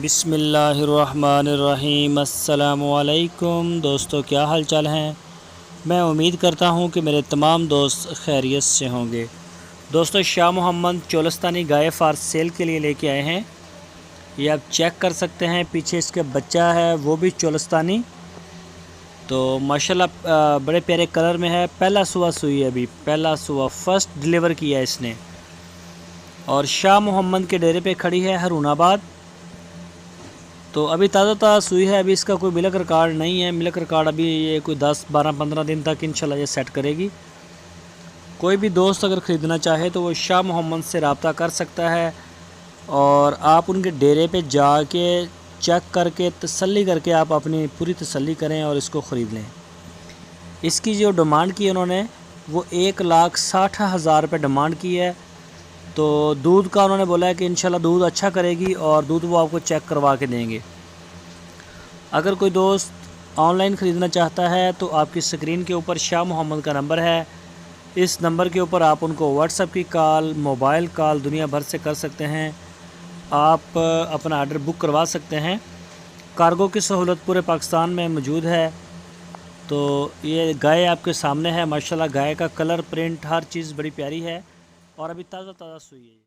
بسم اللہ الرحمن الرحیم۔ السلام علیکم دوستو، کیا حال چال ہیں؟ میں امید کرتا ہوں کہ میرے تمام دوست خیریت سے ہوں گے۔ دوستو، شاہ محمد چولستانی گائے فار سیل کے لیے لے کے آئے ہیں۔ یہ آپ چیک کر سکتے ہیں، پیچھے اس کے بچہ ہے وہ بھی چولستانی، تو ماشاءاللہ بڑے پیارے کلر میں ہے۔ پہلا سوا سوئی ہے، ابھی پہلا سوا فرسٹ ڈیلیور کیا ہے اس نے، اور شاہ محمد کے ڈیرے پہ کھڑی ہے ہارون آباد۔ تو ابھی تازہ تازہ سوئی ہے، ابھی اس کا کوئی ملک ریکارڈ نہیں ہے۔ ملک ریکارڈ ابھی یہ کوئی 10 12 15 دن تک انشاءاللہ یہ سیٹ کرے گی۔ کوئی بھی دوست اگر خریدنا چاہے تو وہ شاہ محمد سے رابطہ کر سکتا ہے، اور آپ ان کے ڈیرے پہ جا کے چیک کر کے تسلی کر کے آپ اپنی پوری تسلی کریں اور اس کو خرید لیں۔ اس کی جو ڈیمانڈ کی انہوں نے وہ 1,60,000 روپے ڈیمانڈ کی ہے۔ تو دودھ کا انہوں نے بولا ہے کہ انشاءاللہ دودھ اچھا کرے گی، اور دودھ وہ آپ کو چیک کروا کے دیں گے۔ اگر کوئی دوست آن لائن خریدنا چاہتا ہے تو آپ کی سکرین کے اوپر شاہ محمد کا نمبر ہے، اس نمبر کے اوپر آپ ان کو واٹس ایپ کی کال، موبائل کال دنیا بھر سے کر سکتے ہیں۔ آپ اپنا آرڈر بک کروا سکتے ہیں۔ کارگو کی سہولت پورے پاکستان میں موجود ہے۔ تو یہ گائے آپ کے سامنے ہے، ماشاءاللہ گائے کا کلر، پرنٹ، ہر چیز بڑی پیاری ہے، اور ابھی تازہ تازہ سوئی ہے۔